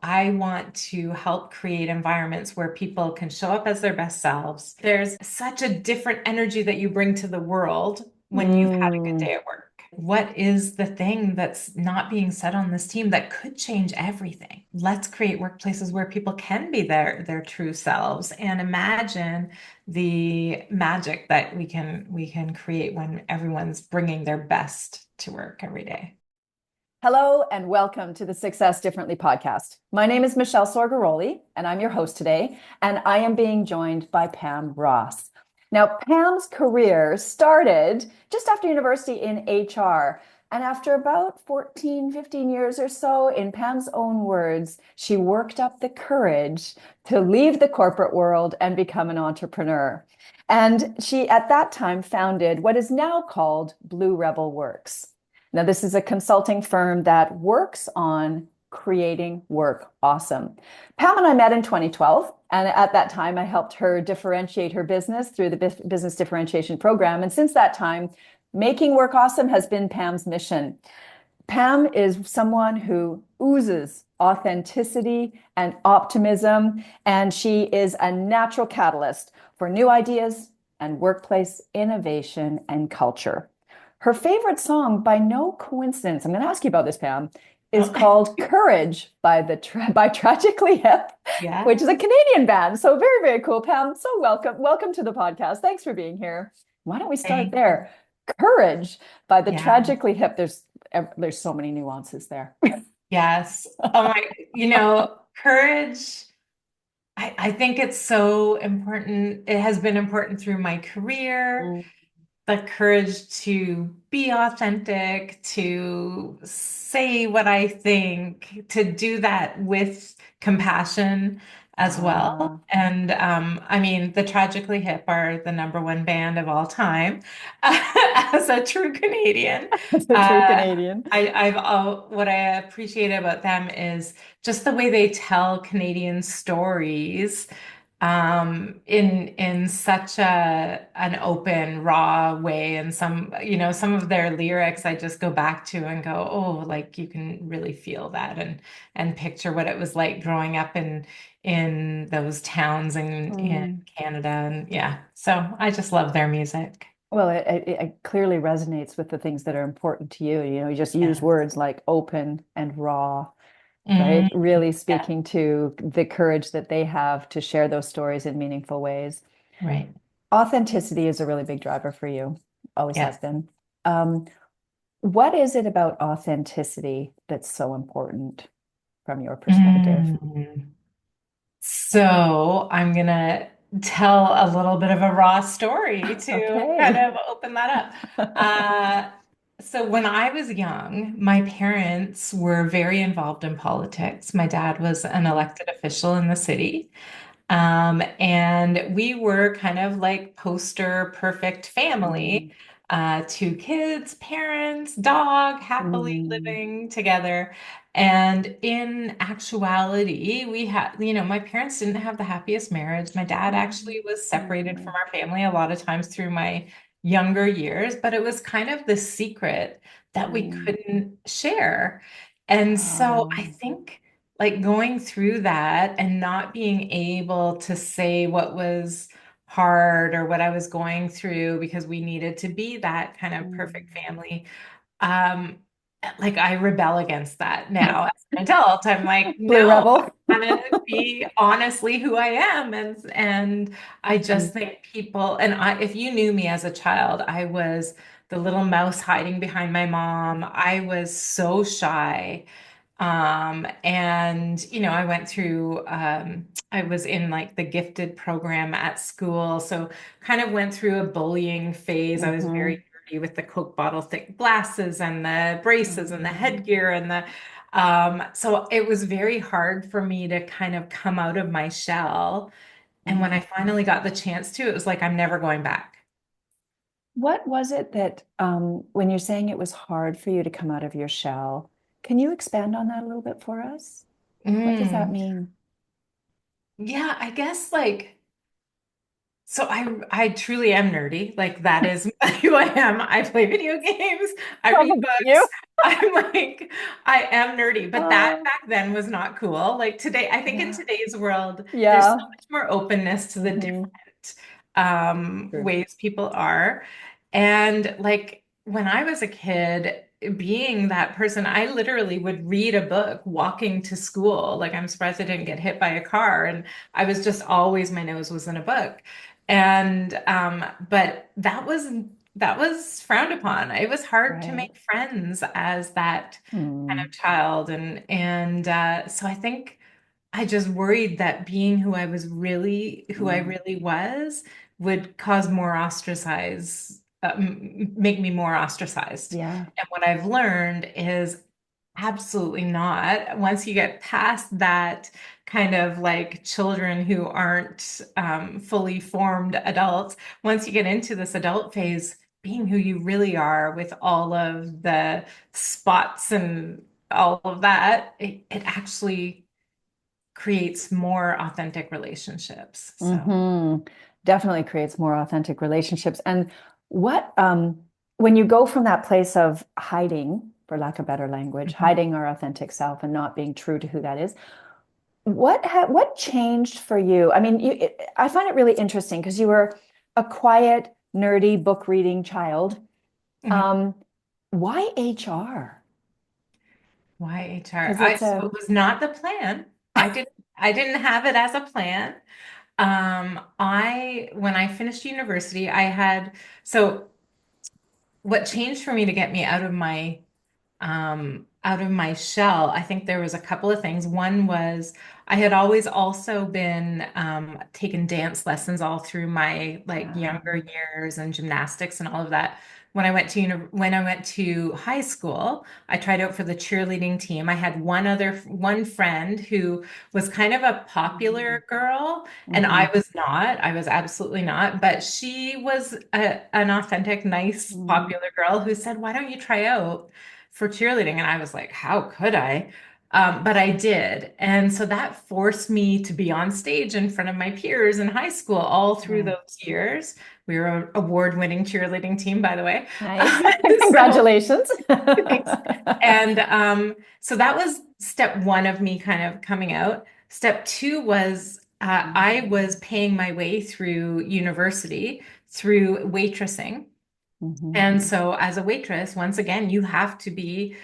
I want to help create environments where people can show up as their best selves. There's such a different energy that you bring to the world when you've had a good Mm, day at work. What is the thing that's not being said on this team that could change everything? Let's create workplaces where people can be their true selves and imagine the magic that we can create when everyone's bringing their best to work every day. Hello and welcome to the Success Differently podcast. My name is Michelle Sorgaroli and I'm your host today, and I am being joined by Pam Ross. Now, Pam's career started just after university in HR, and after about 14, 15 years or so, in Pam's own words, she worked up the courage to leave the corporate world and become an entrepreneur. And she, at that time, founded what is now called Blue Rebel Works. Now, this is a consulting firm that works on creating work awesome. Pam and I met in 2012. And at that time, I helped her differentiate her business through the business differentiation program. And since that time, making work awesome has been Pam's mission. Pam is someone who oozes authenticity and optimism, and she is a natural catalyst for new ideas and workplace innovation and culture. Her favorite song, by no coincidence, I'm going to ask you about this, Pam, is Oh, called Courage by Tragically Hip, which is a yes. Canadian band. So very, very cool, Pam. So welcome to the podcast. Thanks for being here. Why don't we start Thank you. there? Courage by the Yeah. Tragically Hip. There's so many nuances there. Yes. Oh my, courage. I think it's so important. It has been important through my career. Mm, The courage to be authentic, to say what I think, to do that with compassion as well. ah, And I mean, the Tragically Hip are the number one band of all time. As a true Canadian, the true uh, Canadian. what I appreciate about them is just the way they tell Canadian stories in such an open, raw way. And some of their lyrics I just go back to and go, oh, like you can really feel that and picture what it was like growing up in those towns in Mm. Canada. And yeah, so I just love their music. Well, it clearly resonates with the things that are important to you. You know, you just use Yeah. words like open and raw, right? Mm, Really yeah, speaking to the courage that they have to share those stories in meaningful ways. right. Authenticity is a really big driver for you, always has Yes. been. Um, what is it about authenticity that's so important from your perspective? Mm. So I'm gonna tell a little bit of a raw story to kind Okay. of open that up. So when I was young, my parents were very involved in politics. My dad was an Mm, elected official in the city. And we were kind of like poster perfect family. mm, 2 kids, parents, dog, happily mm, living together. And in actuality, my parents didn't have the happiest marriage. My dad actually was separated from mm, our family a lot of times through my younger years, but it was kind of the secret that we mm. couldn't share. And so I Oh, think like going through that and not being able to say what was hard or what I was going through because we needed to be that kind of perfect mm. family. Um, like I rebel against that now as an adult. I'm like, Blue no, Rebel. I want to be honestly who I am. And I just Mm, think people, if you knew me as a child, I was the little mouse hiding behind my mom. I was so shy. And I went through, I was in like the gifted program at school. So kind of went through a bullying phase. I was mhm, very nerdy with the Coke bottle thick glasses and the braces and the mm, headgear so it was very hard for me to kind of come out of my shell. And when I mm. finally got the chance to, it was like, I'm never going back. What was it that, when you're saying it was hard for you to come out of your shell, can you expand on that a little bit for us? What does that Mm. mean? Yeah, I guess like So I truly am nerdy. Like that is who I am. I play video games. I How read about you? books. I'm like I am nerdy, but that Uh, back then was not cool. Like today, I think in yeah. today's world, there's so Yeah. much more openness to the Hmm. different True. ways people are. And like when I was a kid, being that person, I literally would read a book walking to school. Like I'm surprised I didn't get hit by a car. And I was just always, my nose was in a book. And but that was frowned upon. It was hard to Right. make friends as that kind of Hmm. child. And so I think I just worried that being who I Mm. really was would cause more make me more ostracized. Yeah. And what I've learned is absolutely not. Once you get past that kind of like children who aren't fully formed adults, once you get into this adult phase, being who you really are with all of the spots and all of that, it actually creates more authentic relationships. So, Hmm. Definitely creates more authentic relationships. And what, when you go from that place of hiding, for lack of better language, mhm, hiding our authentic self and not being true to who that is, what changed for you? I mean, I find it really interesting because you were a quiet, nerdy book reading child. mhm. Um, why HR? Why HR? Because it's So a it was not the plan. I didn't have it as a plan. When I finished university, so what changed for me to get me out of my shell, I think there was a couple of things. One was I had always also been taking dance lessons all through my like younger um, years and gymnastics and all of that. When I went to high school, I tried out for the cheerleading team. I had one friend who was kind of a popular girl, and I mhm, was not. I was absolutely not. But she was an authentic, nice, mhm, popular girl who said, "Why don't you try out for cheerleading?" And I was like, how could I? But I did. And so that forced me to be on stage in front of my peers in high school all through yeah. those years. We were an award-winning cheerleading team, by the way. Nice. So Congratulations. thanks. And so that was step one of me kind of coming out. Step two was I was paying my way through university through waitressing. Mhm. And so, as a waitress, once again, you have to be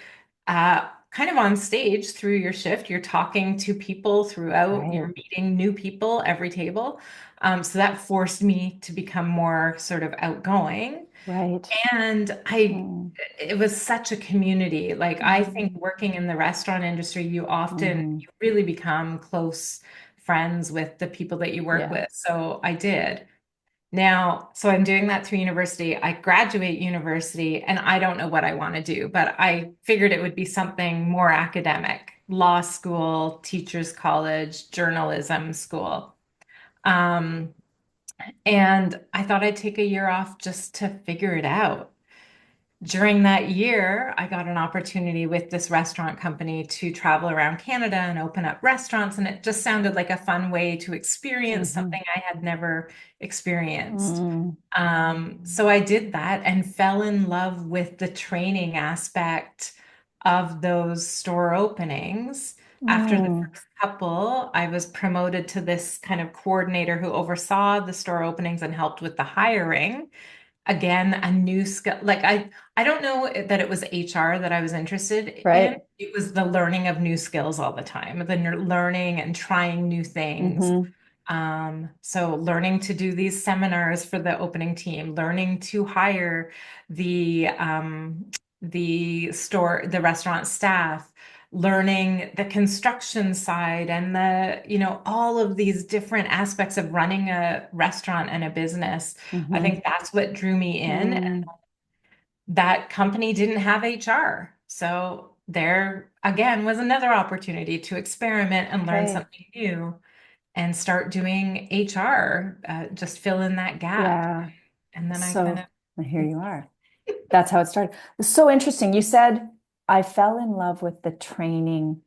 kind of on stage through your shift. You're talking to people throughout, Right, you're meeting new people every table. So that forced me to become more sort of outgoing. right. And Mm. it was such a community. Like, I think Mhm. working in the restaurant industry, Mhm. you really become close friends with the people that you work Yeah. with. So I did. Now, so I'm doing that through university. I graduate university and I don't know what I want to do, but I figured it would be something more academic, law school, teachers college, journalism school. Um, and I thought I'd take a year off just to figure it out. During that year, I got an opportunity with this restaurant company to travel around Canada and open up restaurants. And it just sounded like a fun way to experience Mhm. something I had never experienced. Mm. So I did that and fell in love with the training aspect of those store openings. After the Mm. first couple, I was promoted to this kind of coordinator who oversaw the store openings and helped with the hiring. Again, a new skill. I don't know that it was HR that I was interested in. Right. It was the learning of new skills all the time, learning and trying new things. Mhm. So learning to do these seminars for the opening team, learning to hire the restaurant staff, learning the construction side and all of these different aspects of running a restaurant and a business. I Mhm. think that's what drew me in. Mm. That company didn't have HR. So there again was another opportunity to experiment and learn Right. something new and start doing HR, just fill in that gap. Yeah. And then I kind So here of, you are. That's how it started. It's so interesting. You said I fell in love with the training.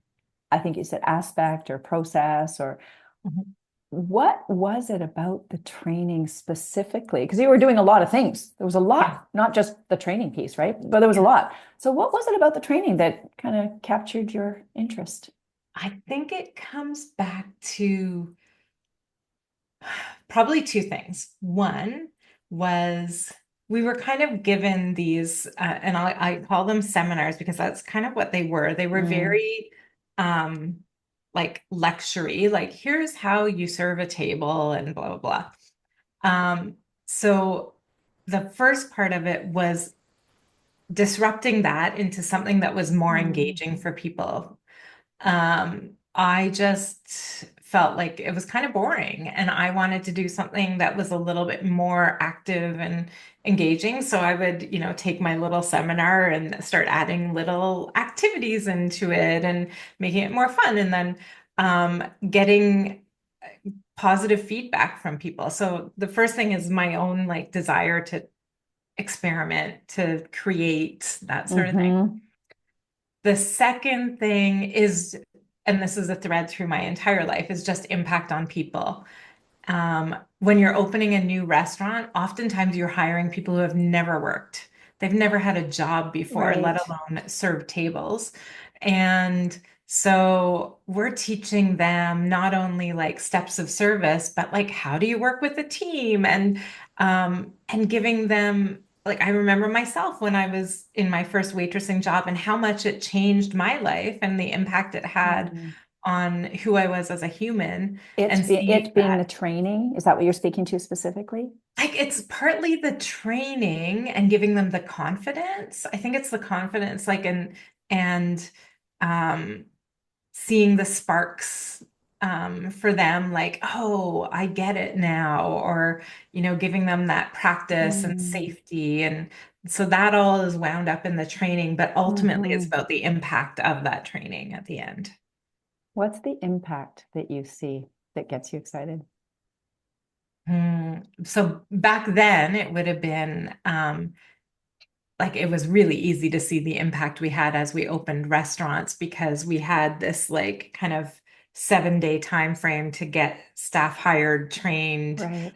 I think you said aspect or process or what was it about the training specifically? Because you were doing a lot of things. There was a Yeah. lot, not just the training piece, right? But there was a Yeah. lot. So what was it about the training that kind of captured your interest? I think it comes back to probably two things. One was we were kind of given these, and I call them seminars because that's kind of what they were. They were Mm, very um, like lecture-y, like here's how you serve a table and blah, blah, blah. So the first part of it was disrupting that into something that was more mm, engaging for people. I just felt like it was kind of boring and I wanted to do something that was a little bit more active and engaging. So I would, take my little seminar and start adding little activities into it and making it more fun and then getting positive feedback from people. So the first thing is my own like desire to experiment, to create that sort of thing. mm-hmm, The second thing is, and this is a thread through my entire life, is just impact on people. When you're opening a new restaurant, oftentimes you're hiring people who have never worked. They've never had a job before, let right. alone serve tables. And so we're teaching them not only like steps of service, but like how do you work with a team and giving them like I remember myself when I was in my first waitressing job and how much it changed my life and the impact it had Mm. on who I was as a human and seeing It being the that training, is that what you're speaking to specifically? like it's partly the training and giving them the confidence. I think it's the confidence, like and um seeing the sparks for them, like, oh, I get it now, or giving them that practice and Mm, safety. And so that all is wound up in the training, but ultimately it's hmm. about the impact of that training at the end. What's the impact that you see that gets you excited? So back then it would have been like it was really easy to see the impact we had as we opened restaurants because we had this like kind of 7-day time frame to get staff hired, trained, Right.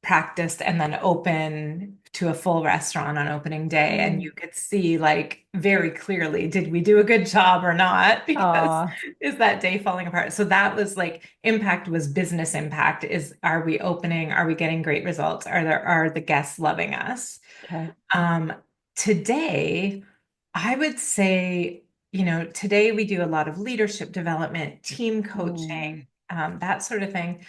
practiced, and then open to a full restaurant on opening day. And you Mm. could see like very clearly, did we do a good job or not? Because Oh, is that day falling apart? So that was like impact was business impact. Is are we opening? Are we getting great results? Are the guests loving us? okay. Um, Today, I would say, today we do a lot of leadership development, team Mm, coaching, that sort of thing.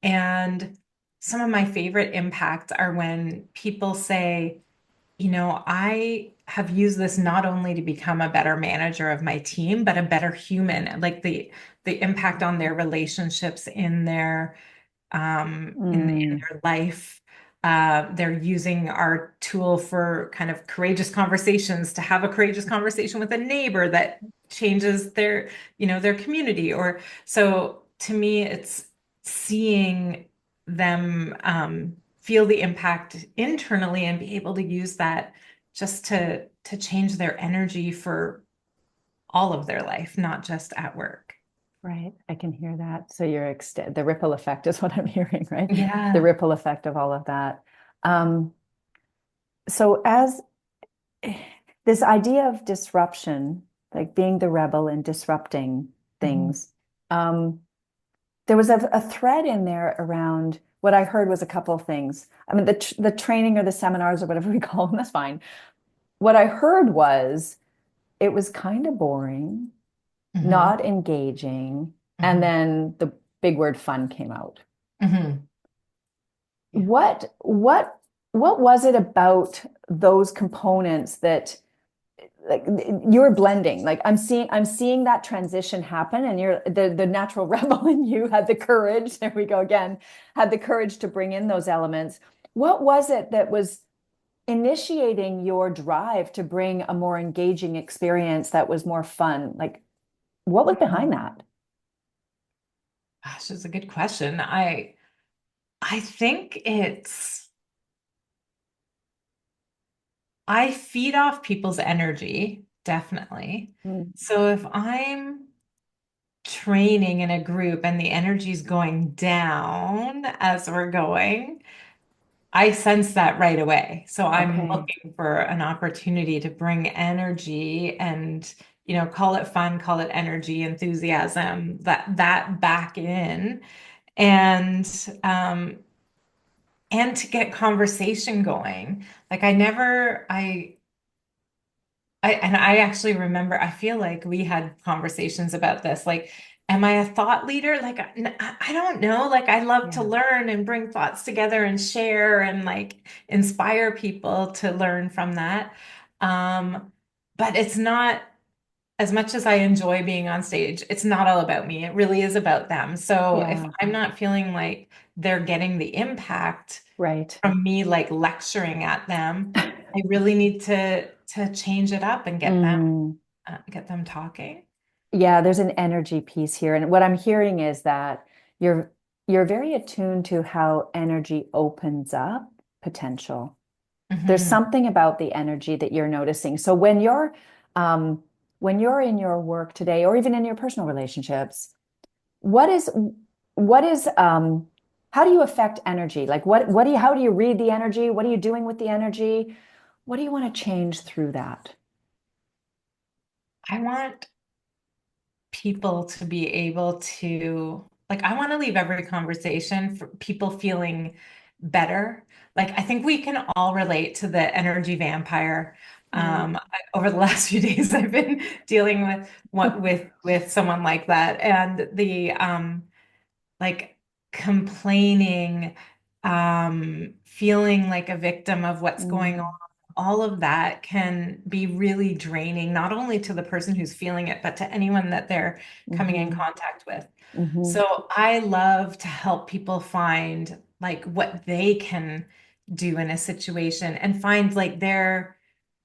And some of my favorite impacts are when people say, I have used this not only to become a better manager of my team, but a better human, like the impact on their relationships in mm, their life. They're using our tool for kind of courageous conversations to have a courageous conversation with a neighbor that changes their community. Or so to me, it's seeing them feel the impact internally and be able to use that just to change their energy for all of their life, not just at work. right. I can hear that. So the ripple effect is what I'm hearing, right? The Yeah. ripple effect of all of that. Um, so as this idea of disruption, like being the rebel and disrupting Mhm. things, um, there was a thread in there around what I heard was a couple of things. I mean, the training or the seminars or whatever we call them, that's fine. What I heard was it was kind of boring, Mhm. not engaging, and Mhm. then the big word fun came out. Mhm. Yeah. What was it about those components that like you're blending? Like I'm seeing that transition happen, and you're the natural rebel in you had the courage, there we go again, had the courage to bring in those elements. What was it that was initiating your drive to bring a more engaging experience that was more fun? Like what was behind that? Gosh, that's a good question. I think I feed off people's energy, definitely. Mm, So if I'm training in a group and the energy's going down as we're going, I sense that right away. So I'm Okay. looking for an opportunity to bring energy and, call it fun, call it energy, enthusiasm, that back in and and to get conversation going. Like I never I actually remember, I feel like we had conversations about this. Like, am I a thought leader? Like, I don't know. Like, I love to Yeah. learn and bring thoughts together and share and like inspire people to learn from that. Um, but it's not, as much as I enjoy being on stage, it's not all about me. It really is about them. So if Yeah. I'm not feeling like they're getting the impact Right. from me like lecturing at them, I really need to change it up and Mm. get them talking. Yeah, there's an energy piece here. And what I'm hearing is that you're you're very attuned to how energy opens up potential. There's Hmm. something about the energy that you're noticing. So um, when you're in your work today, or even in your personal relationships, what is what is how do you affect energy? Like what do you how do you read the energy? What are you doing with the energy? What do you want to change through that? I want people to be able to, like, I want to leave every conversation for people feeling better. Like, I think we can all relate to the energy vampire. Mm. Over the last few days, I've been dealing with what with someone like that, and the like complaining, feeling like a victim of what's going on, Mm. all of that can be really draining, not only to the person who's feeling it, but to anyone that they're coming in Hmm. contact with. Hmm. So I love to help people find like what they can do in a situation and find like their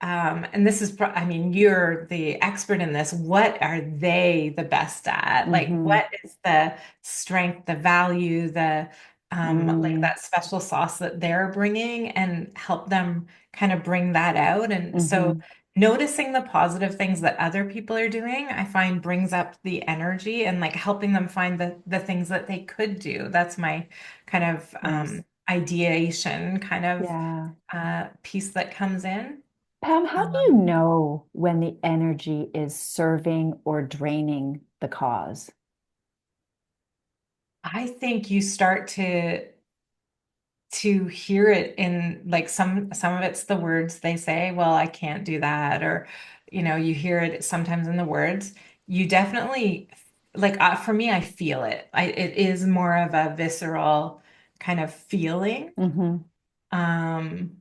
and this is I mean you're the expert in this. What are they the best at? Like Hmm. what is the strength, the value, the like Mm. that special sauce that they're bringing and help them kind of bring that out. And so Hmm. noticing the positive things that other people are doing, I find brings up the energy and like helping them find the things that they could do. That's my kind of Nice. ideation kind of Yeah. piece that comes in. Pam, how do you Um, know when the energy is serving or draining the cause? I think you start to hear it in like some of it's the words they say, well, I can't do that, or you hear it sometimes in the words. You definitely like for me, I feel it. It is more of a visceral kind of feeling. Hmm. Um,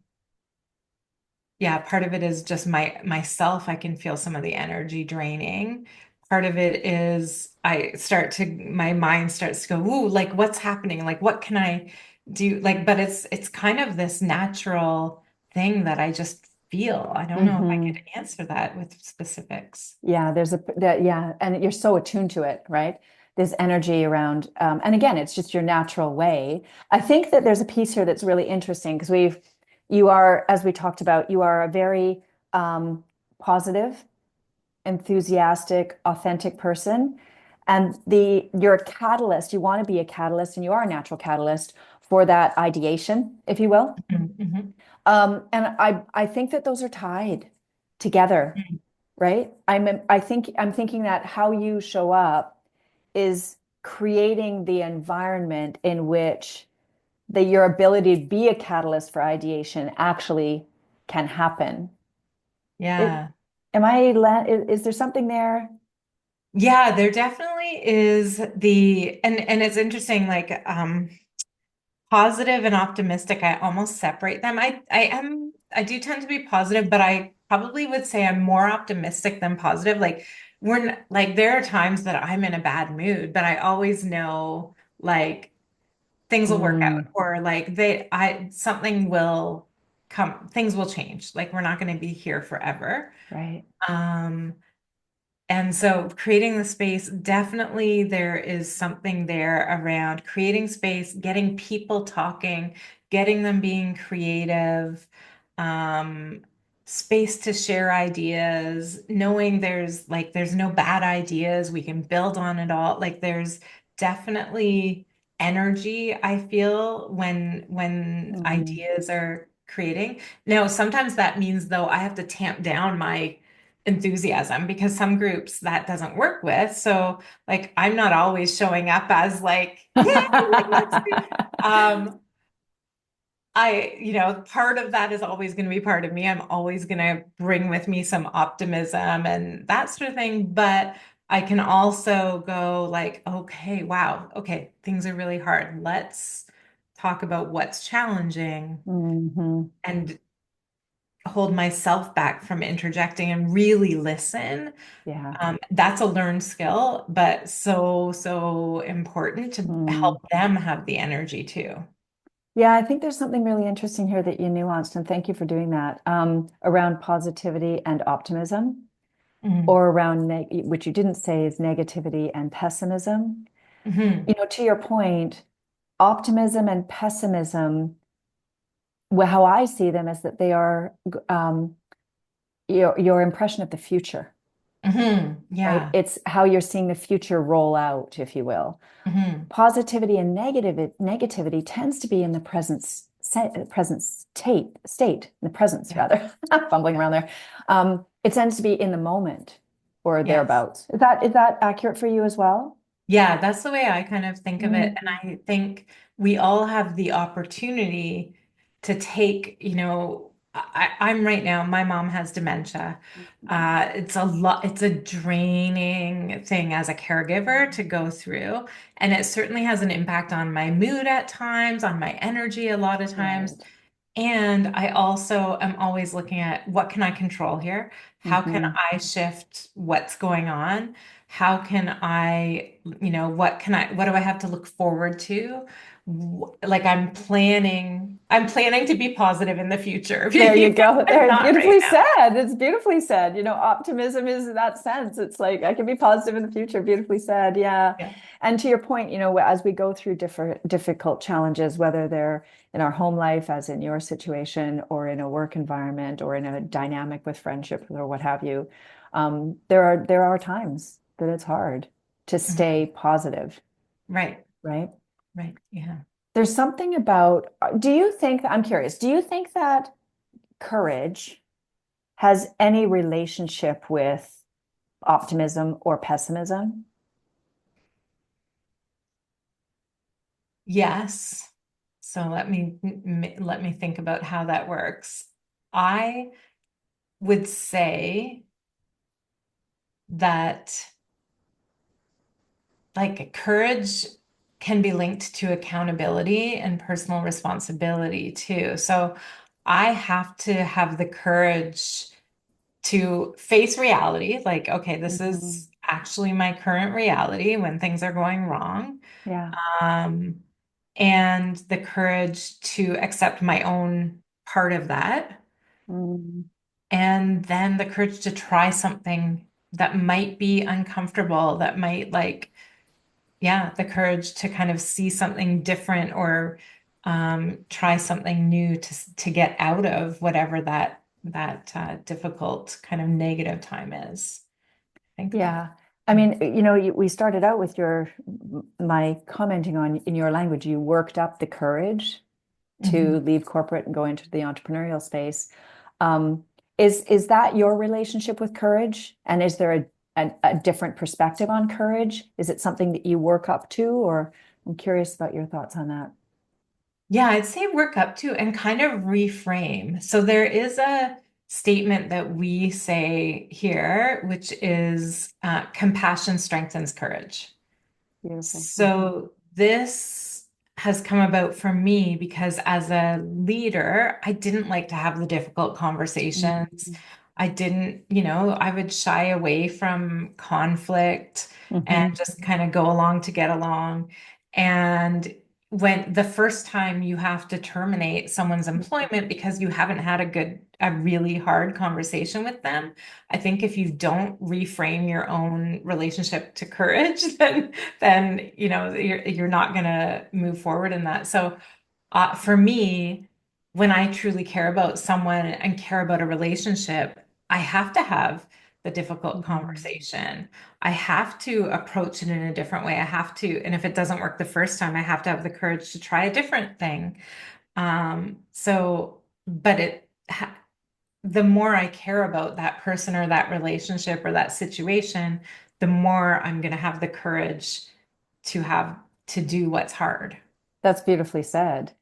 yeah, part of it is just myself. I can feel some of the energy draining. Part of it is my mind starts to go, ooh, like what's happening? Like what can I do? Like, but it's kind of this natural thing that I just feel. I don't know if I could Hmm. answer that with specifics. Yeah, there's a that yeah, and you're so attuned to it, right? There's energy around, and again, it's just your natural way. I think that there's a piece here that's really interesting because you are, as we talked about, you are a very positive, enthusiastic, authentic person, and you're a catalyst. You want to be a catalyst, and you are a natural catalyst for that ideation, if you will. Mhm. And I think that those are tied together, Mhm. right? I'm thinking that how you show up is creating the environment in which your ability to be a catalyst for ideation actually can happen. It, Yeah. is there something there? Yeah, there definitely is and it's interesting, like positive and optimistic, I almost separate them. I do tend to be positive, but I probably would say I'm more optimistic than positive. Like like there are times that I'm in a bad mood, but I always know like things will work out Mm, or like they I something will come, things will change. Like we're not going to be here forever. right. Um and so creating the space, definitely there is something there around creating space, getting people talking, getting them being creative. Um, space to share ideas, knowing there's no bad ideas, we can build on it all. Like there's definitely energy, I feel, when Mm. ideas are creating. Now, sometimes that means though I have to tamp down my enthusiasm because some groups that doesn't work with. So like I'm not always showing up as like, yay, like let's do part of that is always going to be part of me. I'm always going to bring with me some optimism and that sort of thing. But I can also go like, okay, wow, okay, things are really hard. Let's talk about what's challenging Hmm. and hold myself back from interjecting and really listen. Yeah. That's a learned skill, but so important to Mm. help them have the energy too. Yeah, I think there's something really interesting here that you nuanced, and thank you for doing that, around positivity and optimism, Mhm. or around which you didn't say is negativity and pessimism. Mhm. To your point, optimism and pessimism, well, how I see them is that they are your impression of the future, Mhm. right? Yeah. It's how you're seeing the future roll out, if you will. Mhm. Positivity and negativity tends to be in the present state, in the presence Yeah. rather, fumbling around there. It tends to be in the moment or Yes. thereabouts. Is that accurate for you as well? Yeah, that's the way I kind of think of it. Mm. And I think we all have the opportunity to take, I'm right now, my mom has dementia. It's a lot, it's a draining thing as a caregiver to go through. And it certainly has an impact on my mood at times, on my energy a lot of times. Right. And I also am always looking at what can I control here? How can Hmm. I shift what's going on? How can I, what do I have to look forward to? Like I'm planning to be positive in the future. There you Even if go. I'm There, not right beautifully now. said. It's beautifully said. Optimism is that sense. It's like I can be positive in the future. Beautifully said. Yeah. Yeah. And to your point, as we go through different difficult challenges, whether they're in our home life, as in your situation, or in a work environment, or in a dynamic with friendship, or what have you, there are times that it's hard to Mhm. stay positive, Right. right? Right. Yeah. There's something about, I'm curious, do you think that courage has any relationship with optimism or pessimism? Yes. So let me think about how that works. I would say that like courage can be linked to accountability and personal responsibility too. So I have to have the courage to face reality, like, okay, this Mhm. is actually my current reality when things are going wrong. Yeah. Um, and the courage to accept my own part of that. Mm. And then the courage to try something that might be uncomfortable, that might like, yeah, the courage to kind of see something different or try something new to get out of whatever that difficult kind of negative time is. I think that. Yeah. I Yeah. mean, we started out with my commenting on in your language, you worked up the courage Mhm. to leave corporate and go into the entrepreneurial space. Um, is that your relationship with courage? And is there a different perspective on courage? Is it something that you work up to, or I'm curious about your thoughts on that. Yeah, I'd say work up to and kind of reframe. So there is a statement that we say here, which is compassion strengthens courage. Beautiful. Mhm. So this has come about for me because as a leader, I didn't like to have the difficult conversations. Mhm. I didn't, I would shy away from conflict and Mhm. just kind of go along to get along. And when the first time you have to terminate someone's employment because you haven't had a really hard conversation with them, I think if you don't reframe your own relationship to courage, then you're not going to move forward in that. So for me, when I truly care about someone and care about a relationship, I have to have the difficult Mhm. conversation. I have to approach it in a different way. I have to, and if it doesn't work the first time, I have to have the courage to try a different thing. But the more I care about that person or that relationship or that situation, the more I'm going to have the courage to do what's hard. That's beautifully said.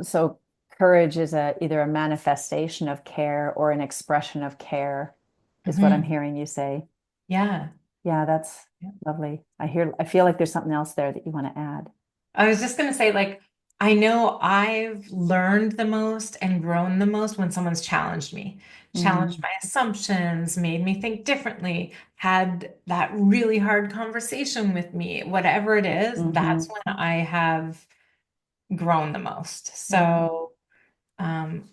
So courage is either a manifestation of care or an expression of care, is what I'm Mhm. hearing you say. Yeah. Yeah, that's lovely. I feel like there's something else there that you want to add. I was just going to say, like, I know I've learned the most and grown the most when someone's challenged me, challenged Mm, my assumptions, made me think differently, had that really hard conversation with me, whatever it is, that's hmm. when I have grown the most. Yeah. So,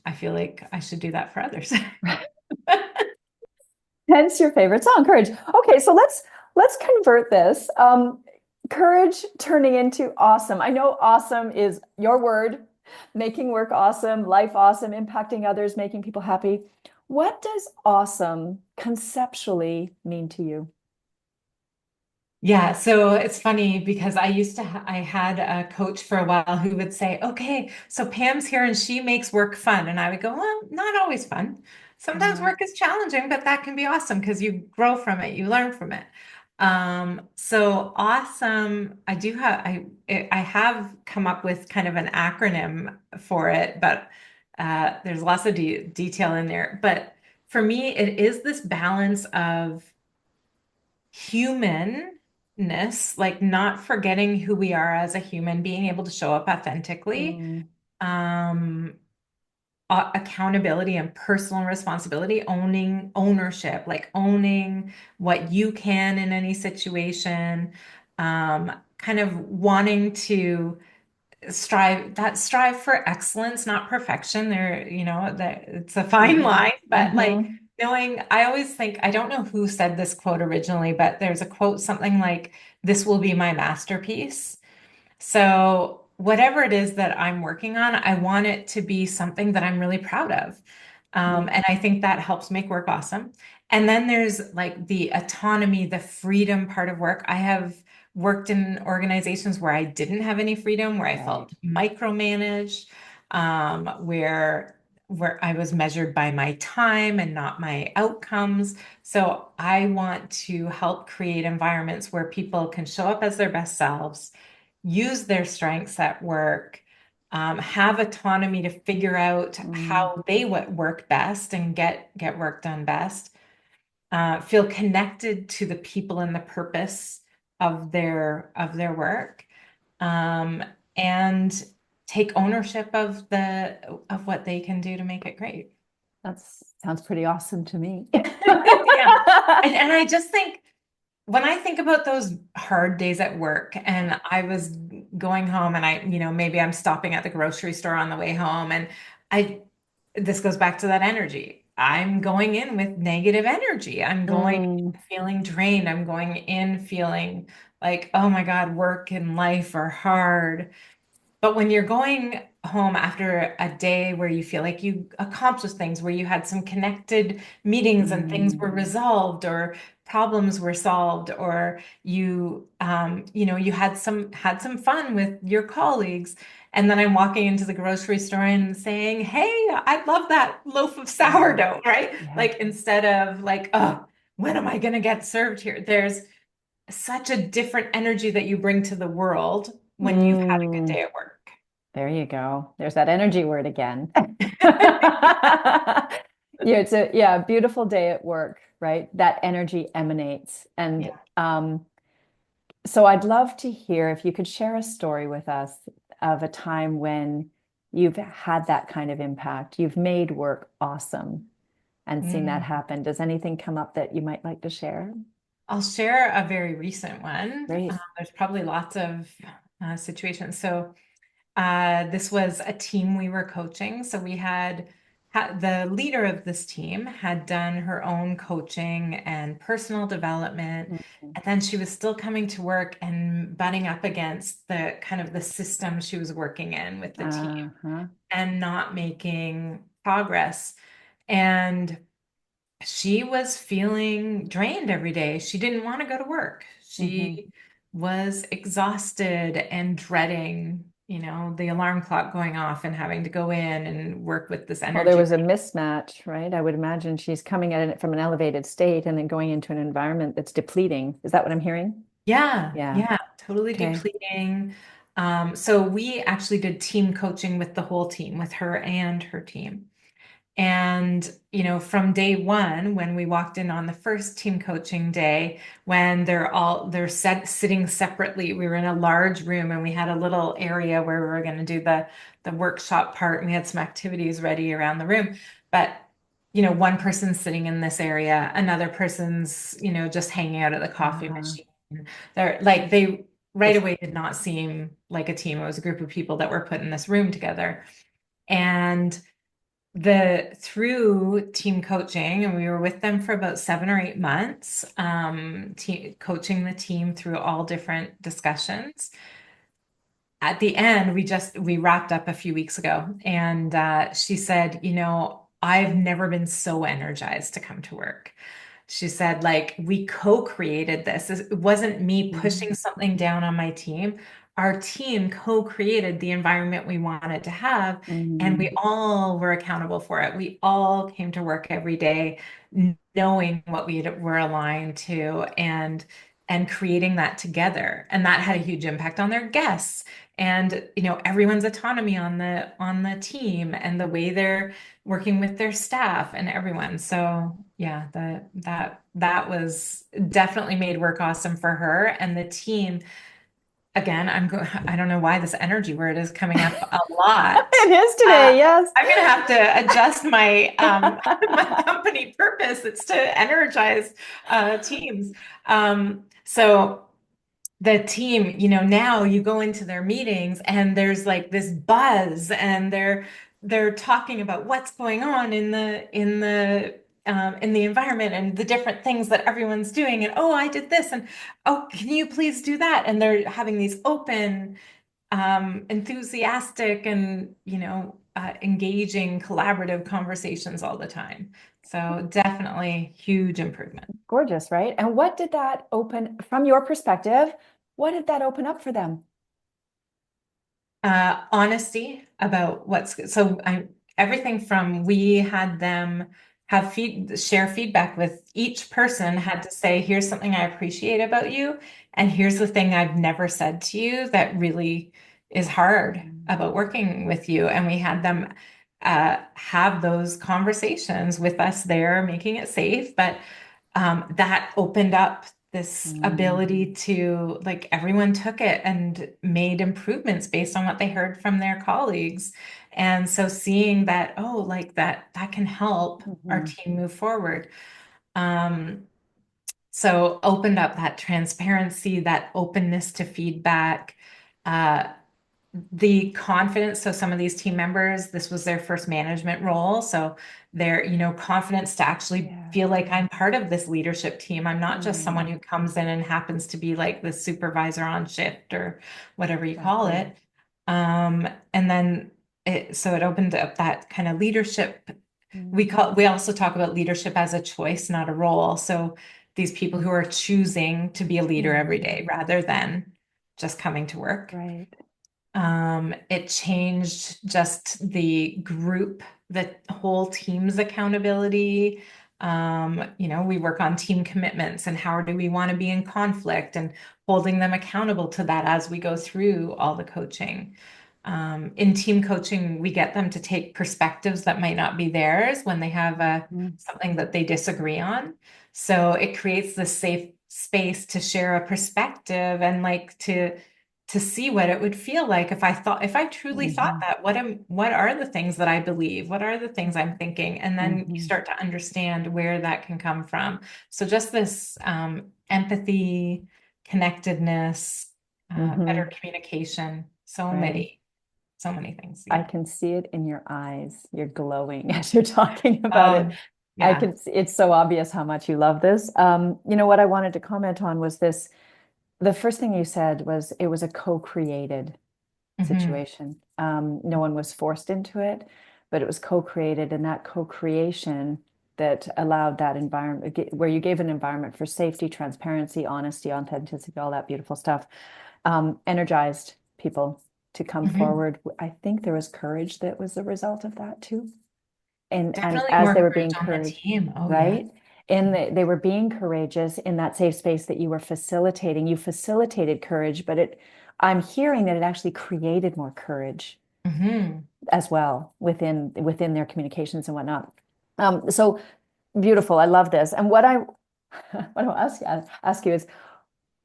I feel like I should do that for others. Hence your favorite song, Courage. Okay, so let's convert this. Courage turning into awesome. I know awesome is your word, making work awesome, life awesome, impacting others, making people happy. What does awesome conceptually mean to you? Yeah, so it's funny because I had a coach for a while who would say, "Okay, so Pam's here and she makes work fun." And I would go, "Well, not always fun. Sometimes Uh, work is challenging, but that can be awesome because you grow from it, you learn from it." So awesome. I have come up with kind of an acronym for it, but there's lots of de detail in there. But for me, it is this balance of humanness, like not forgetting who we are as a human, being able to show up authentically, mm, um, accountability and personal responsibility, owning ownership, like owning what you can in any situation, kind of wanting to strive for excellence, not perfection. That it's a fine hmm. line, but like Hmm. knowing, I always think, I don't know who said this quote originally, but there's a quote, something like, "This will be my masterpiece." So, whatever it is that I'm working on, I want it to be something that I'm really proud of. And I think that helps make work awesome. And then there's like the autonomy, the freedom part of work. I have worked in organizations where I didn't have any freedom, where I Right. felt micromanaged, where I was measured by my time and not my outcomes. So I want to help create environments where people can show up as their best selves, use their strengths at work, have autonomy to figure out Mm, how they work best and get work done best, feel connected to the people and the purpose of their work, um, and take ownership of what they can do to make it great. that sounds pretty awesome to me. Yeah. And I just think when I think about those hard days at work and I was going home and maybe I'm stopping at the grocery store on the way home and I, this goes back to that energy. I'm going in with negative energy. I'm going Mm, in feeling drained. I'm going in feeling like, oh my God, work and life are hard. But when you're going home after a day where you feel like you accomplished things, where you had some connected meetings and things mm, were resolved or problems were solved, or you had some fun with your colleagues, and then I'm walking into the grocery store and saying, "Hey, I love that loaf of yeah. sourdough," right? Yeah. Like instead of like, "Oh, when am I going to get served here?" There's such a different energy that you bring to the world when you've had a good Mm, day at work. there you go. There's that energy word again. Yeah, beautiful day at work, right? That energy emanates. And Yeah. so I'd love to hear if you could share a story with us of a time when you've had that kind of impact. You've made work awesome and seen that Mm. happen. Does anything come up that you might like to share? I'll share a very recent one. Great. There's probably lots of situations. So this was a team we were coaching. So we had the leader of this team had done her own coaching and personal development, Mhm. and then she was still coming to work and butting up against the kind of the system she was working in with the team Uh-huh. and not making progress. And she was feeling drained every day. She didn't want to go to work. Hmm. She was exhausted and dreading, the alarm clock going off and having to go in and work with this Well, there energy. was a mismatch, right? I would imagine she's coming at it from an elevated state and then going into an environment that's depleting. Is that what I'm hearing? Yeah, Yeah. yeah, totally Okay. depleting. So we actually did team coaching with the whole team, with her and her team. And, from day one, when we walked in on the first team coaching day, when sitting separately, we were in a large room and we had a little area where we were going to do the workshop part, and we had some activities ready around the room. But, one person's sitting in this area, another person's, just hanging out at the coffee Uh-huh. machine. They right Just away did not seem like a team. It was a group of people that were put in this room together. And the through team coaching, and we were with them for about 7 or 8 months, coaching the team through all different discussions. At the end, we wrapped up a few weeks ago, and she said, I've never been so energized to come to work. She said, like, we co-created this. It wasn't me pushing mm, something down on my team. Our team co-created the environment we wanted to have, and we mm, all were accountable for it. We all came to work every day knowing what we were aligned to and creating that together. And that had a huge impact on their guests and everyone's autonomy on the team and the way they're working with their staff and everyone. So yeah, that was definitely made work awesome for her and the team. Again, I don't know why this energy word is coming up a lot. it is Uh, today, yes. I'm gonna have to adjust my my company purpose. It's to energize teams. So the team, now you go into their meetings and there's like this buzz and they're talking about what's going on in the environment and the different things that everyone's doing and oh, I did this and oh, can you please do that? And they're having these open, enthusiastic and engaging, collaborative conversations all the time. So definitely huge improvement. Gorgeous, right? And what did that open, from your perspective, what did that open up for them? Honesty about everything from we had them share feedback with each person had to say, here's something I appreciate about you, and here's the thing I've never said to you that really is hard Mm, about working with you. And we had them have those conversations with us there, making it safe, but that opened up this mm, ability to like everyone took it and made improvements based on what they heard from their colleagues. And so seeing that, oh, like that can help our mhm, team move forward. Um, so opened up that transparency, that openness to feedback, uh, the confidence. So some of these team members, this was their first management role. So their, confidence to actually yeah. feel like I'm part of this leadership team. I'm not just someone Mm, who comes in and happens to be like the supervisor on shift or whatever you call exactly. it. And then it opened up that kind of leadership. Mm, We also talk about leadership as a choice, not a role. So these people who are choosing to be a leader every mhm, day rather than just coming to work. right. It changed just the group, the whole team's accountability. We work on team commitments and how do we want to be in conflict and holding them accountable to that as we go through all the coaching. In team coaching, we get them to take perspectives that might not be theirs when they have Mhm, something that they disagree on. So it creates this safe space to share a perspective and like to see what it would feel like if I truly thought mhm, that, what are the things that I believe? What are the things I'm thinking? And then you mhm, start to understand where that can come from. So just this empathy, connectedness, better mhm, communication, so right. many. So many things. I Yeah. can see it in your eyes. You're glowing as you're talking about it. I Yeah. can see it's so obvious how much you love this. What I wanted to comment on was this. The first thing you said was it was a co-created Hmm. situation. No one was forced into it, but it was co-created, and that co-creation that allowed that environment where you gave an environment for safety, transparency, honesty, authenticity, all that beautiful stuff, energized people to come Hmm. forward. I think there was courage that was the result of that too. And Definitely as more they were courage being on the courage, team. Oh, yeah. right? And they were being courageous in that safe space that you were facilitating. You facilitated courage, but I'm hearing that it actually created more courage Hmm. as well within their communications and whatnot. So beautiful. I love this. And what I what I'll ask you is,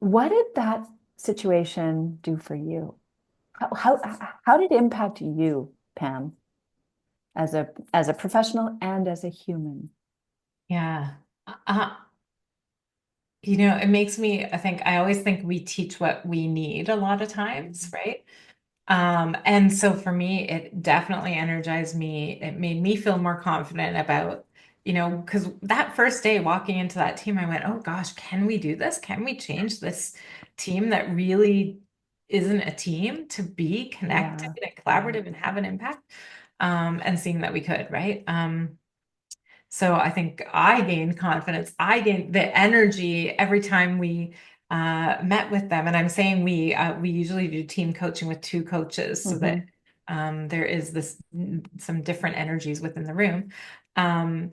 what did that situation do for you? How did it impact you, Pam, as a professional and as a human? Yeah. Uh, it makes me, I always think we teach what we need a lot of times, right? And so for me, it definitely energized me. It made me feel more confident about, because that first day walking into that team, I went, oh gosh, can we do this? Can we change this team that really isn't a team to be connected Yeah, and yeah. collaborative and have an impact? And seeing that we could, right? So I think I gained confidence. I gained the energy every time we met with them. And I'm saying we usually do team coaching with two coaches so that Hmm. there is this some different energies within the room. Um,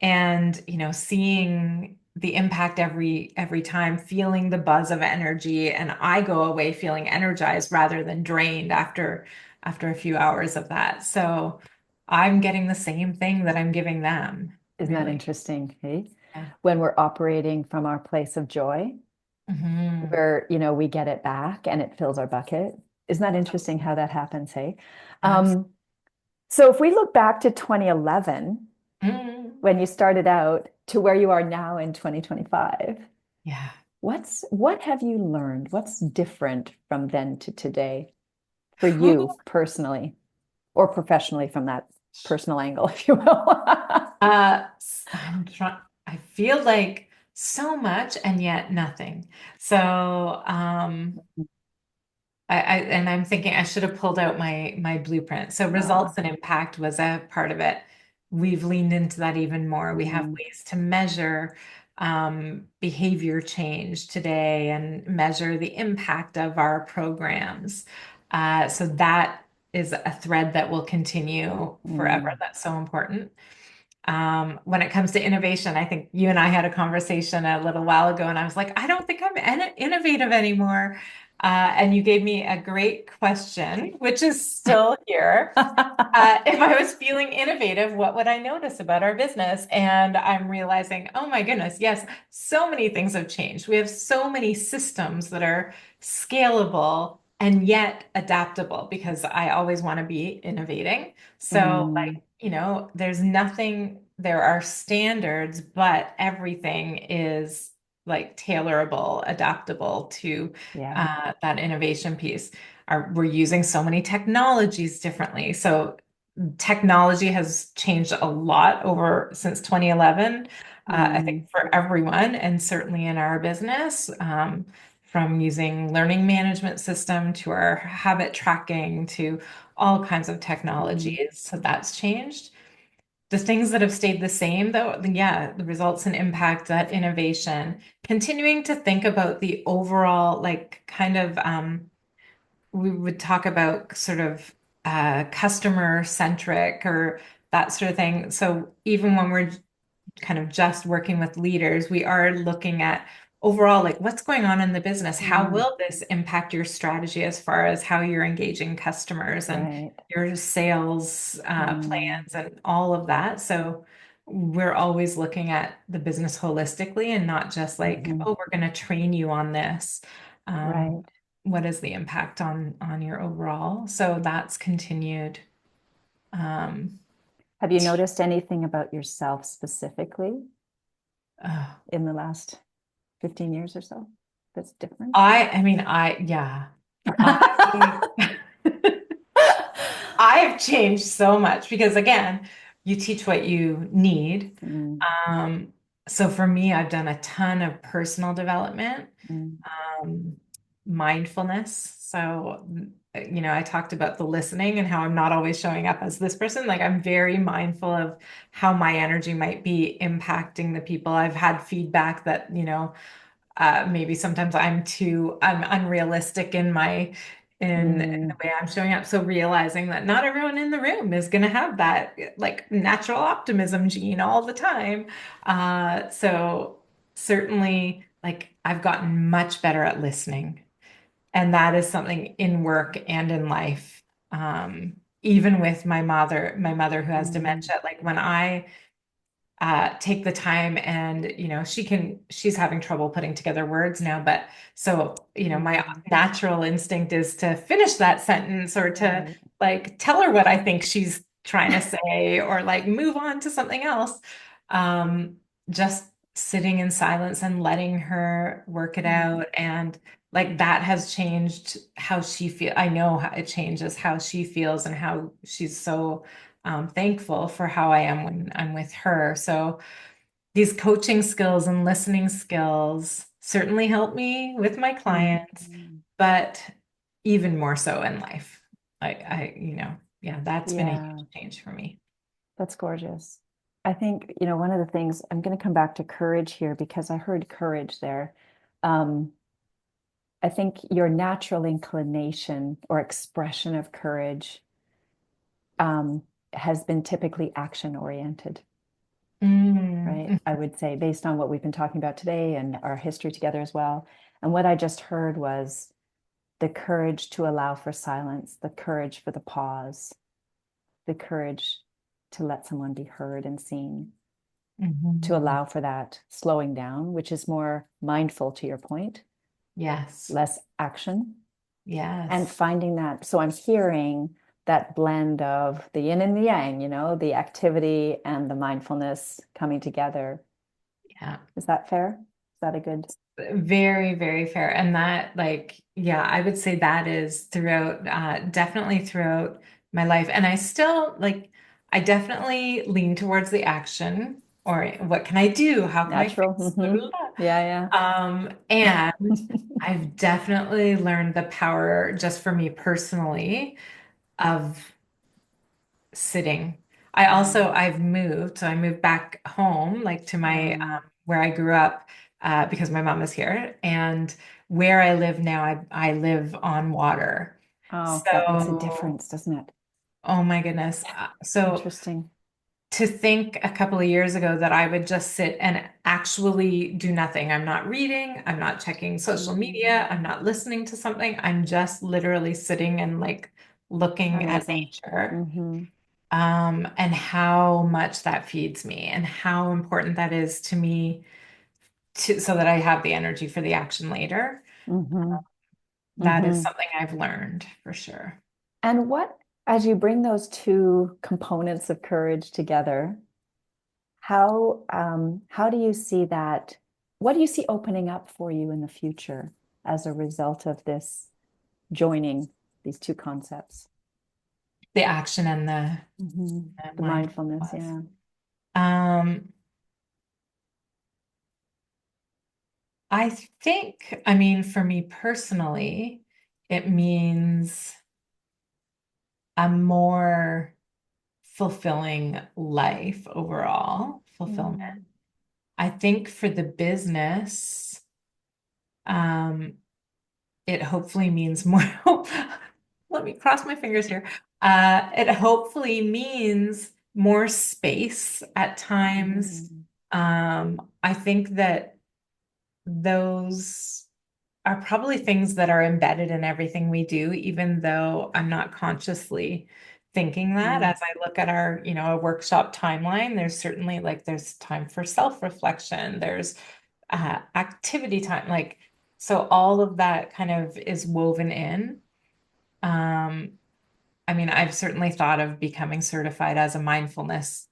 and seeing the impact every time, feeling the buzz of energy, and I go away feeling energized rather than drained after a few hours of that. So I'm getting the same thing that I'm giving them, Isn't that really. interesting? Hey, Yeah. when we're operating from our place of joy, Hmm. where we get it back and it fills our bucket. Isn't that interesting how that happens? Hey, Absolutely. um, so if we look back to 2011, when you started out, to where you are now in 2025, Yeah. what have you learned? What's different from then to today for Whew. you personally or professionally from that personal angle, if you will? I'm trying, I feel like so much and yet nothing. So, and I'm thinking I should have pulled out my blueprint. So results Oh, and impact was a part of it. We've leaned into that even more. We have mm, ways to measure behavior change today and measure the impact of our programs. So that is a thread that will continue forever. mm, That's so important. When it comes to innovation, I think you and I had a conversation a little while ago, and I was like, I don't think I'm innovative anymore. And you gave me a great question, which is still here. If I was feeling innovative, what would I notice about our business? And I'm realizing, oh my goodness, yes, so many things have changed. We have so many systems that are scalable and yet adaptable because I always want to be innovating. So, mm, like, there's nothing, there are standards, but everything is like tailorable, adaptable to yeah. that innovation piece. We're using so many technologies differently. So technology has changed a lot over since 2011. I think Mm, for everyone, and certainly in our business, from using learning management system to our habit tracking to all kinds of mm, technologies. So that's changed. The things that have stayed the same, though, yeah, the results and impact, that innovation, continuing to think about the overall, like, kind of, we would talk about sort of customer centric or that sort of thing. So even when we're kind of just working with leaders, we are looking at overall, like what's going on in the business? How mm, will this impact your strategy as far as how you're engaging customers and right. your sales Mm, plans and all of that? So we're always looking at the business holistically and not just like, mhm, oh, we're going to train you on this. Um, right. what is the impact on your overall? So that's continued. Um, Have you noticed anything about yourself specifically uh, in the last 15 years or so that's different? I mean, yeah, I, changed so much because again, you teach what you need. Mm, Um, so for me, I've done a ton of personal development, mm, um, mindfulness. So, I talked about the listening and how I'm not always showing up as this person. Like I'm very mindful of how my energy might be impacting the people. I've had feedback that, maybe sometimes I'm unrealistic in the mm, way I'm showing up. So realizing that not everyone in the room is going to have that like natural optimism gene all the time. So certainly like I've gotten much better at listening. And that is something in work and in life. Even with my mother who has mm, dementia, like when I take the time and she's having trouble putting together words now, but so my mm. natural instinct is to finish that sentence or to Right. like tell her what I think she's trying to say or like move on to something else. um just sitting in silence and letting her work it Mm, out, and like that has changed how she feel. I know how it changes how she feels and how she's so thankful for how I am when I'm with her. So these coaching skills and listening skills certainly help me with my clients, mm. but even more so in life. Yeah, that's been a Yeah, huge change for me. that's gorgeous. I think, one of the things I'm going to come back to courage here because I heard courage there. Um, I think your natural inclination or expression of courage um, has been typically action oriented, right? Mm, I would say, based on what we've been talking about today and our history together as well. And what I just heard was the courage to allow for silence, the courage for the pause, the courage to let someone be heard and seen, to mhm. allow for that slowing down, which is more mindful to your point, Yes, less action, and yes, finding that. So I'm hearing that blend of the yin and the yang, the activity and the mindfulness coming together. yeah. Is that fair? Is that a good? Very, very fair. And that, like, yeah, I would say that is throughout, definitely throughout my life. And I still, like, I definitely lean towards the action or what can I do? How can I Natural. fix? Blah, blah, Yeah, blah. yeah. And I've definitely learned the power, just for me personally, of sitting. Mm. I've moved, so I moved back home, like to my where I grew up, because my mom is here, and where I live now, I live on water. Oh, that makes a So, difference, doesn't it? oh my goodness. So Interesting. to think a couple of years ago that I would just sit and actually do nothing. I'm not reading, I'm not checking social media, Mm. I'm not listening to something. I'm just literally sitting and like looking at Amazing. nature. Hmm. And how much that feeds me and how important that is to me so that I have the energy for the action later. Hmm. That is Hmm. something I've learned for sure. And as you bring those two components of courage together, how do you see that? What do you see opening up for you in the future as a result of this joining these two concepts? The action and Hmm. the The mindfulness, mindfulness. yeah. Um, I think, I mean, for me personally, it means a more fulfilling life overall, fulfillment. Mm. I think for the business, um, it hopefully means more. Let me cross my fingers here. It hopefully means more space at times. Mm. I think that those are probably things that are embedded in everything we do, even though I'm not consciously thinking that. Mm. As I look at our workshop timeline, there's certainly like there's time for self-reflection, there's activity time, like so all of that kind of is woven in. Um, I mean, I've certainly thought of becoming certified as a mindfulness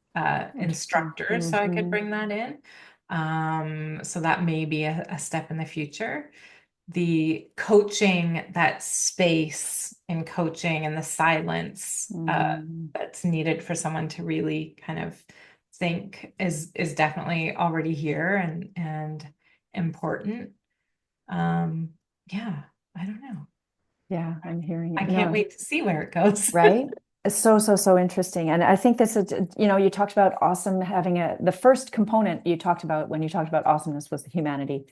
Interesting. instructor, so I could Hmm. bring that in. So that may be a step in the future. The coaching, that space in coaching and the silence Mm, that's needed for someone to really kind of think is definitely already here and important. Um, yeah, I don't know. yeah, I'm hearing I it. can't No, wait to see where it goes. right? It's so interesting. And I think this is, you talked about awesome having the first component you talked about when you talked about awesomeness was the humanity,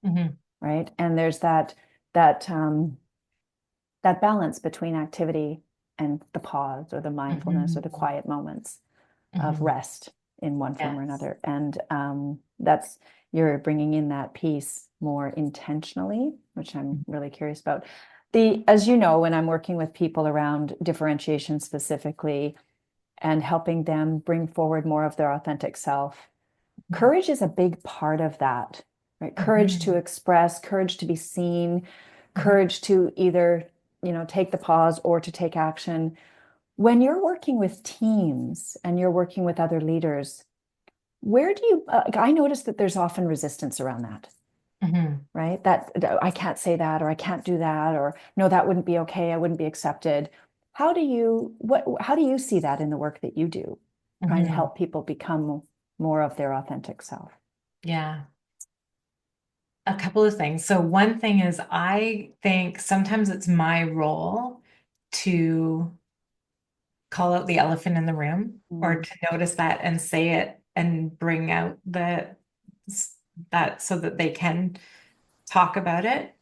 Hmm. right? And there's that that balance between activity and the pause or the mindfulness or Hmm. the quiet moments of Hmm. rest in one form or Yes. another. And that's you're bringing in that piece more intentionally, which I'm really curious about. As you know, when I'm working with people around differentiation specifically and helping them bring forward more of their authentic self, courage is a big part of that, right? Courage to Hmm. express, courage to be seen, Hmm. courage to either, take the pause or to take action. When you're working with teams and you're working with other leaders, where do you, I notice that there's often resistance around that, Hmm. right? That I can't say that, or I can't do that, or no, that wouldn't be okay. I wouldn't be accepted. How do you see that in the work that you do, trying to Hmm. help people become more of their authentic self? Yeah. A couple of things. So one thing is I think sometimes it's my role to call out the elephant in the room or Mm, to notice that and say it and bring out that so that they can talk about it.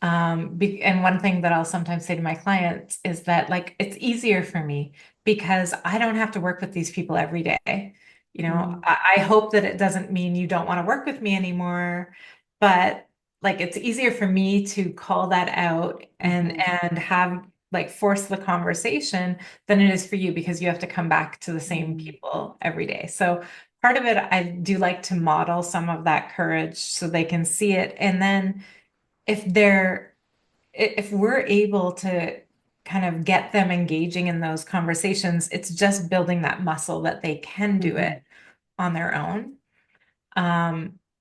And one thing that I'll sometimes say to my clients is that like it's easier for me because I don't have to work with these people every day. mm, I hope that it doesn't mean you don't want to work with me anymore, but like it's easier for me to call that out mhm, and have like force the conversation than it is for you because you have to come back to the same mm, people every day. So part of it, I do like to model some of that courage so they can see it. And then if they're if we're able to kind of get them engaging in those conversations, it's just building that muscle that they can do mhm, it on their own.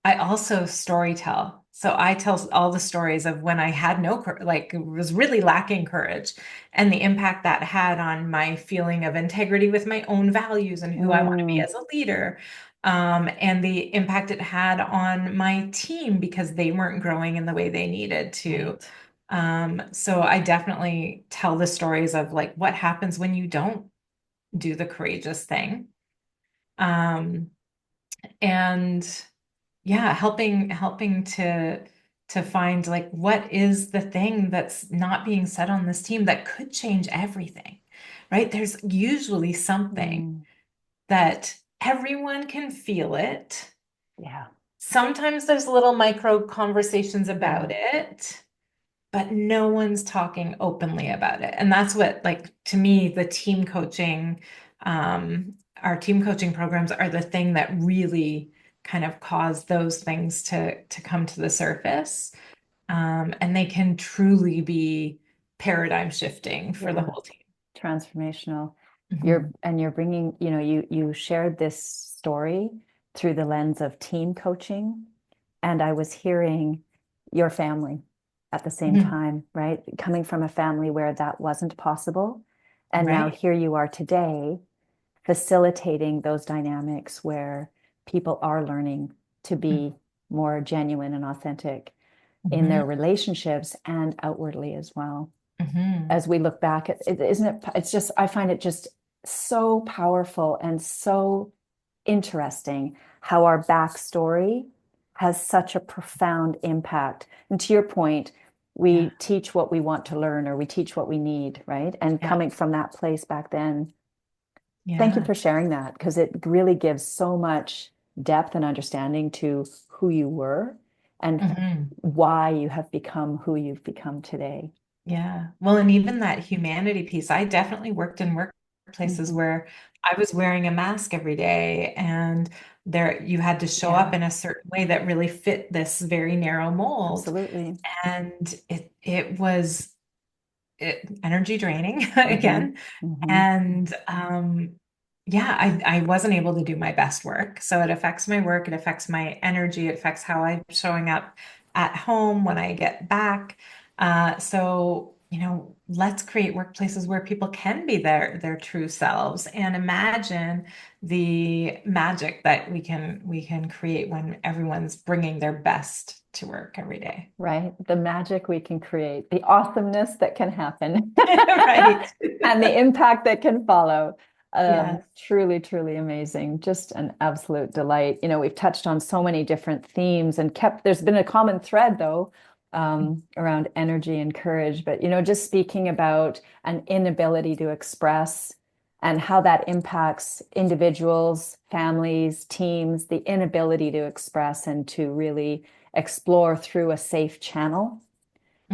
I also story tell. So I tell all the stories of when I had no, like, was really lacking courage and the impact that had on my feeling of integrity with my own values and who I want to be mm, as a leader. And the impact it had on my team because they weren't growing in the way they needed to. right. So I definitely tell the stories of like what happens when you don't do the courageous thing. Um, and yeah, helping to find like what is the thing that's not being said on this team that could change everything, right? There's usually something Mm, that everyone can feel it. yeah, Sometimes there's little micro conversations about yeah, it, but no one's talking openly about it. And that's what, like, to me, the team coaching, our team coaching programs are the thing that really kind of cause those things to come to the surface. And they can truly be paradigm shifting for the yeah. whole team. Transformational. Mhm. You're bringing, you shared this story through the lens of team coaching, and I was hearing your family at the same Mhm. time, right? Coming from a family where that wasn't possible, and now Right? here you are today facilitating those dynamics where people are learning to be more genuine and authentic in Mhm. their relationships and outwardly as well. Mhm. As we look back at it, isn't it? It's just, I find it just so powerful and so interesting how our backstory has such a profound impact. And to your point, we Yeah. teach what we want to learn or we teach what we need, right? And Yeah. coming from that place back then, thank you Yeah. for sharing that because it really gives so much depth and understanding to who you were and Mhm. why you have become who you've become today. Yeah. Well, and even that humanity piece, I definitely worked in workplaces Mhm. where I was wearing a mask every day and there you had to show up Yeah, in a certain way that really fit this very narrow mold. absolutely. And it was energy draining Hmm. again. Hmm. And yeah, I wasn't able to do my best work. So it affects my work, it affects my energy, it affects how I'm showing up at home when I get back. So let's create workplaces where people can be their true selves and imagine the magic that we can create when everyone's bringing their best to work every day. Right? The magic we can create, the awesomeness that can happen, Right. and the impact that can follow. Yes. Truly, truly amazing. Just an absolute delight. We've touched on so many different themes and there's been a common thread though, around energy and courage. But, just speaking about an inability to express and how that impacts individuals, families, teams, the inability to express and to really explore through a safe channel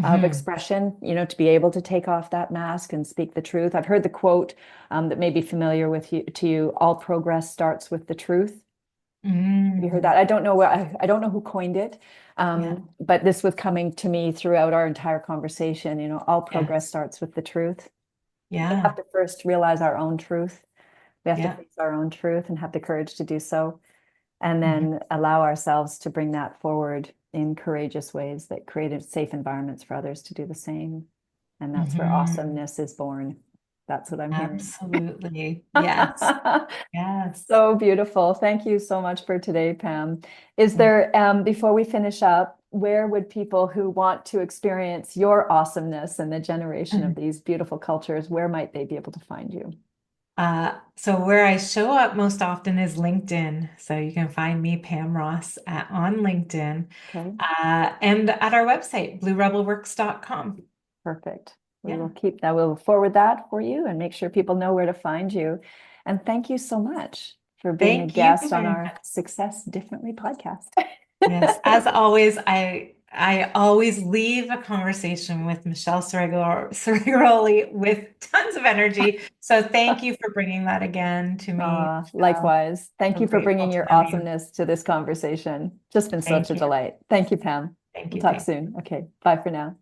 of Hmm. expression, to be able to take off that mask and speak the truth. I've heard the quote that may be familiar to you, all progress starts with the truth. Have you heard Mm. that? I don't know where I don't know who coined it. Yeah. But this was coming to me throughout our entire conversation. All progress Yes. starts with the truth. We have Yeah. to first realize our own truth. We have to Yeah. face our own truth and have the courage to do so, and Hmm. then allow ourselves to bring that forward in courageous ways that create safe environments for others to do the same. And that's where Hmm. awesomeness is born. That's what I'm hearing. Absolutely. Yes. Yes. So beautiful. Thank you so much for today, Pam. Is there, before we finish up, where would people who want to experience your awesomeness and the generation of Mhm. these beautiful cultures, where might they be able to find you? So where I show up most often is LinkedIn. So you can find me, Pam Ross, on LinkedIn, Okay. and at our website, bluerebelworks.com. Perfect. We will Yeah. keep that. We'll forward that for you and make sure people know where to find you. And thank you so much for being a Thank you guest on very our much. Success Differently podcast. Yes, as always, I always leave a conversation with Michelle Cerigoroli with tons of energy. So thank you for bringing that again to me, Michelle. Likewise. Thank So you for grateful bringing to your know you. awesomeness to this conversation. Just been such Thank a you. delight. Thank you, Pam. Thank We'll you. talk Thank you. soon. Okay. Bye for now.